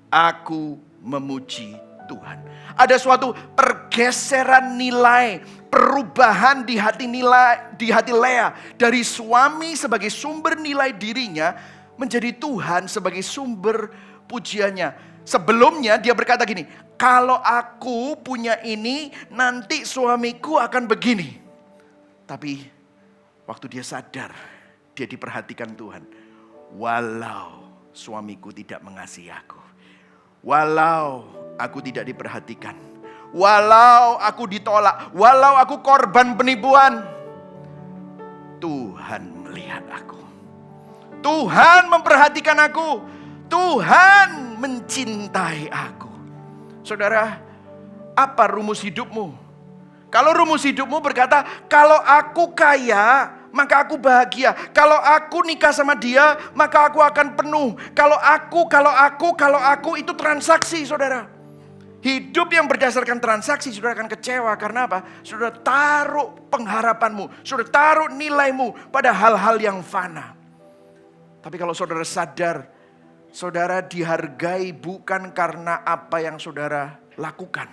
Aku memuji Tuhan. Ada suatu pergeseran nilai, perubahan di hati Lea. Dari suami sebagai sumber nilai dirinya, menjadi Tuhan sebagai sumber pujiannya. Sebelumnya dia berkata gini, kalau aku punya ini, nanti suamiku akan begini. Tapi waktu dia sadar, dia diperhatikan Tuhan. Walau suamiku tidak mengasihi aku. Walau aku tidak diperhatikan. Walau aku ditolak. Walau aku korban penipuan. Tuhan melihat aku. Tuhan memperhatikan aku. Tuhan mencintai aku. Saudara, apa rumus hidupmu? Kalau rumus hidupmu berkata, kalau aku kaya, maka aku bahagia. Kalau aku nikah sama dia, maka aku akan penuh. Kalau aku, itu transaksi, saudara. Hidup yang berdasarkan transaksi, saudara akan kecewa. Karena apa? Saudara taruh pengharapanmu, saudara taruh nilaimu pada hal-hal yang fana. Tapi kalau saudara sadar, saudara dihargai bukan karena apa yang saudara lakukan.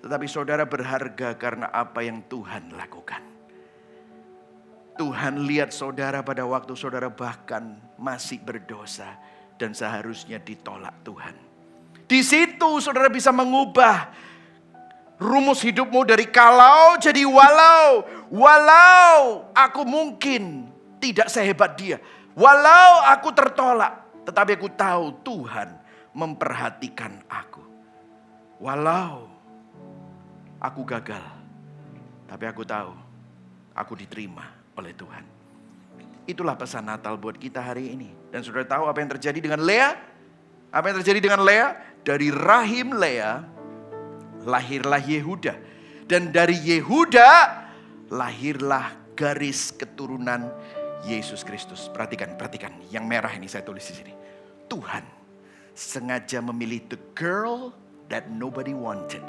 Tetapi saudara berharga karena apa yang Tuhan lakukan. Tuhan lihat saudara pada waktu saudara bahkan masih berdosa. Dan seharusnya ditolak Tuhan. Di situ saudara bisa mengubah rumus hidupmu dari kalau jadi walau. Walau aku mungkin tidak sehebat dia. Walau aku tertolak. Tetapi aku tahu Tuhan memperhatikan aku. Walau aku gagal, tapi aku tahu aku diterima oleh Tuhan. Itulah pesan Natal buat kita hari ini. Dan saudara tahu apa yang terjadi dengan Lea? Apa yang terjadi dengan Lea? Dari rahim Lea lahirlah Yehuda. Dan dari Yehuda lahirlah garis keturunan Yesus Kristus. Perhatikan. Yang merah ini saya tulis di sini. Tuhan sengaja memilih the girl that nobody wanted.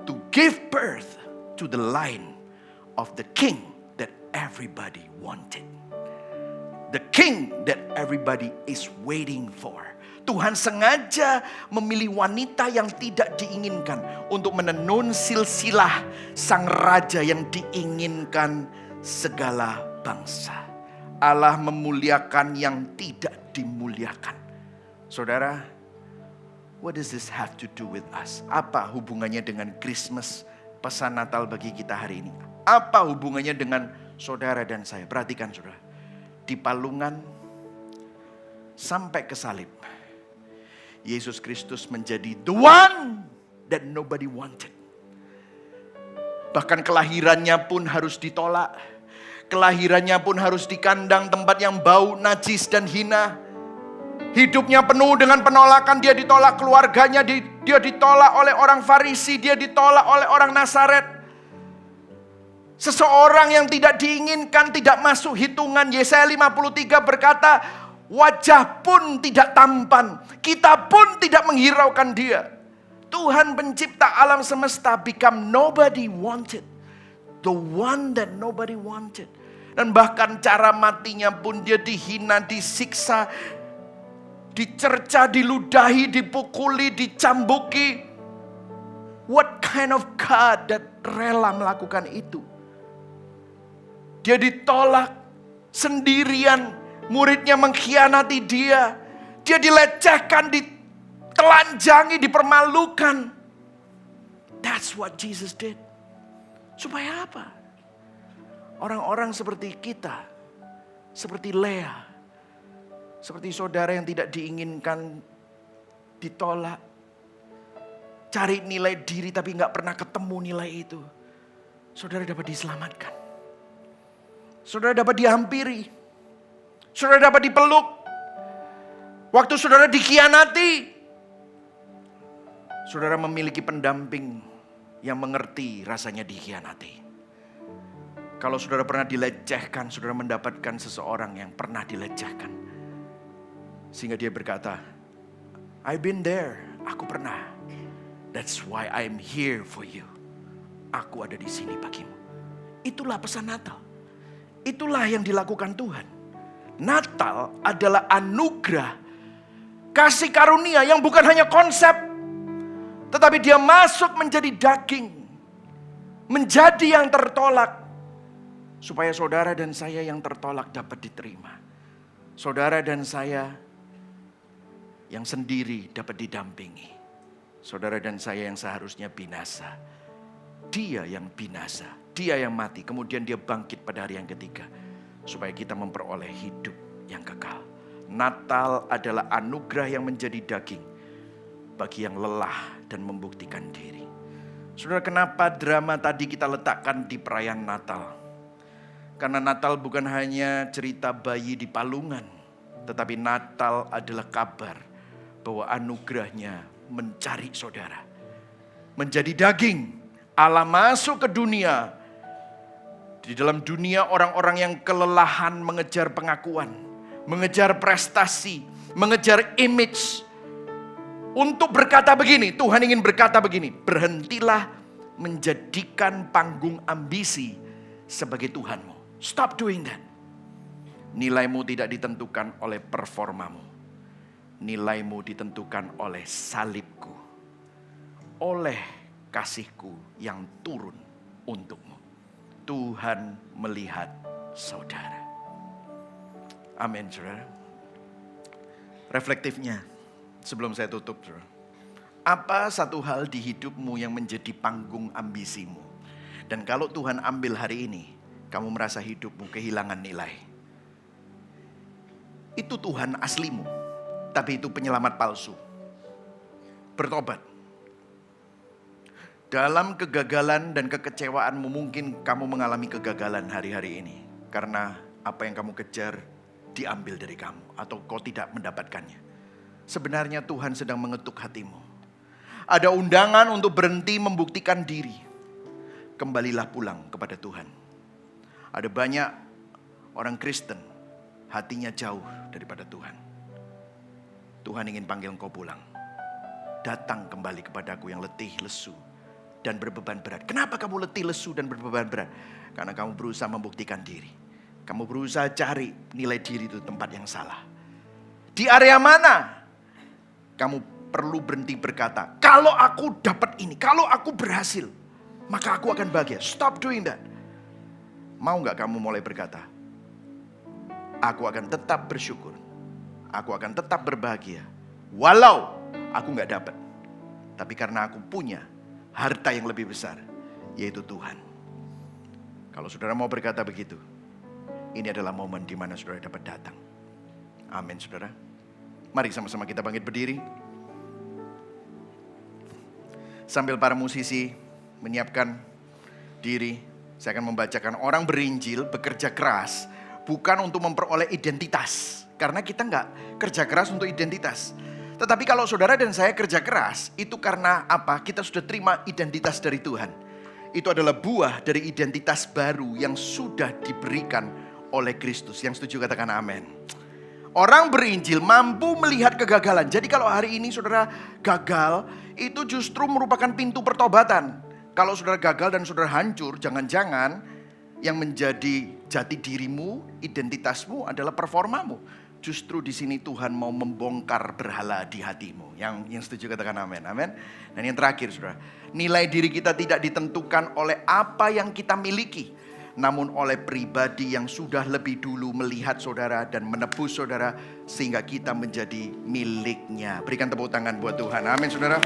To give birth to the line of the king that everybody wanted. The king that everybody is waiting for. Tuhan sengaja memilih wanita yang tidak diinginkan untuk menenun silsilah sang raja yang diinginkan segala bangsa. Allah memuliakan yang tidak dimuliakan. Saudara, what does this have to do with us? Apa hubungannya dengan Christmas, pesan Natal bagi kita hari ini? Apa hubungannya dengan saudara dan saya? Perhatikan saudara. Di palungan sampai ke salib, Yesus Kristus menjadi the one that nobody wanted. Bahkan kelahirannya pun harus ditolak. Kelahirannya pun harus di kandang tempat yang bau, najis dan hina. Hidupnya penuh dengan penolakan, dia ditolak keluarganya, dia ditolak oleh orang Farisi, dia ditolak oleh orang Nazaret. Seseorang yang tidak diinginkan, tidak masuk hitungan. Yesaya 53 berkata, wajah pun tidak tampan, kita pun tidak menghiraukan dia. Tuhan pencipta alam semesta become nobody wanted. The one that nobody wanted. Dan bahkan cara matinya pun dia dihina, disiksa, dicerca, diludahi, dipukuli, dicambuki. What kind of God that rela melakukan itu? Dia ditolak sendirian, muridnya mengkhianati dia. Dia dilecehkan, ditelanjangi, dipermalukan. That's what Jesus did. Supaya apa? Orang-orang seperti kita, seperti Lea, seperti saudara yang tidak diinginkan, ditolak, cari nilai diri tapi gak pernah ketemu nilai itu. Saudara dapat diselamatkan. Saudara dapat dihampiri. Saudara dapat dipeluk. Waktu saudara dikhianati, saudara memiliki pendamping yang mengerti rasanya dikhianati. Kalau saudara pernah dilecehkan, saudara mendapatkan seseorang yang pernah dilecehkan. Sehingga dia berkata, I've been there, aku pernah. That's why I'm here for you. Aku ada di sini bagimu. Itulah pesan Natal. Itulah yang dilakukan Tuhan. Natal adalah anugerah, kasih karunia yang bukan hanya konsep, tetapi dia masuk menjadi daging, menjadi yang tertolak, supaya saudara dan saya yang tertolak dapat diterima. Saudara dan saya yang sendiri dapat didampingi. Saudara dan saya yang seharusnya binasa, dia yang binasa, dia yang mati, kemudian dia bangkit pada hari yang ketiga, supaya kita memperoleh hidup yang kekal. Natal adalah anugerah yang menjadi daging bagi yang lelah dan membuktikan diri. Saudara, kenapa drama tadi kita letakkan di perayaan Natal? Karena Natal bukan hanya cerita bayi di palungan, tetapi Natal adalah kabar bahwa anugerahnya mencari saudara. Menjadi daging, Allah masuk ke dunia. Di dalam dunia orang-orang yang kelelahan mengejar pengakuan, mengejar prestasi, mengejar image. Untuk berkata begini, Tuhan ingin berkata begini, berhentilah menjadikan panggung ambisi sebagai Tuhanmu. Stop doing that. Nilaimu tidak ditentukan oleh performamu. Nilaimu ditentukan oleh salibku. Oleh kasihku yang turun untukmu. Tuhan melihat saudara. Amin, saudara. Reflektifnya, sebelum saya tutup, saudara. Apa satu hal di hidupmu yang menjadi panggung ambisimu? Dan kalau Tuhan ambil hari ini, kamu merasa hidupmu kehilangan nilai. Itu Tuhan aslimu, tapi itu penyelamat palsu. Bertobat. Dalam kegagalan dan kekecewaanmu mungkin kamu mengalami kegagalan hari-hari ini. Karena apa yang kamu kejar diambil dari kamu. Atau kau tidak mendapatkannya. Sebenarnya Tuhan sedang mengetuk hatimu. Ada undangan untuk berhenti membuktikan diri. Kembalilah pulang kepada Tuhan. Ada banyak orang Kristen hatinya jauh daripada Tuhan. Tuhan ingin panggil engkau pulang. Datang kembali kepadaku yang letih, lesu, dan berbeban berat. Kenapa kamu letih, lesu, dan berbeban berat? Karena kamu berusaha membuktikan diri. Kamu berusaha cari nilai diri itu tempat yang salah. Di area mana kamu perlu berhenti berkata, kalau aku dapat ini, kalau aku berhasil, maka aku akan bahagia. Stop doing that. Mau gak kamu mulai berkata, aku akan tetap bersyukur. Aku akan tetap berbahagia. Walau aku gak dapat. Tapi karena aku punya harta yang lebih besar, yaitu Tuhan. Kalau saudara mau berkata begitu, ini adalah momen di mana saudara dapat datang. Amin, saudara. Mari sama-sama kita bangkit berdiri. Sambil para musisi menyiapkan diri, saya akan membacakan orang berinjil bekerja keras bukan untuk memperoleh identitas. karena kita nggak kerja keras untuk identitas. Tetapi kalau saudara dan saya kerja keras, itu karena apa? Kita sudah terima identitas dari Tuhan. Itu adalah buah dari identitas baru yang sudah diberikan oleh Kristus. Yang setuju katakan amin. Orang berinjil mampu melihat kegagalan. Jadi kalau hari ini saudara gagal, itu justru merupakan pintu pertobatan. Kalau saudara gagal dan saudara hancur, jangan-jangan yang menjadi jati dirimu, identitasmu adalah performamu. Justru di sini Tuhan mau membongkar berhala di hatimu. Yang setuju katakan amin. Amin. Dan yang terakhir saudara, nilai diri kita tidak ditentukan oleh apa yang kita miliki, namun oleh pribadi yang sudah lebih dulu melihat saudara dan menebus saudara sehingga kita menjadi miliknya. Berikan tepuk tangan buat Tuhan. Amin saudara.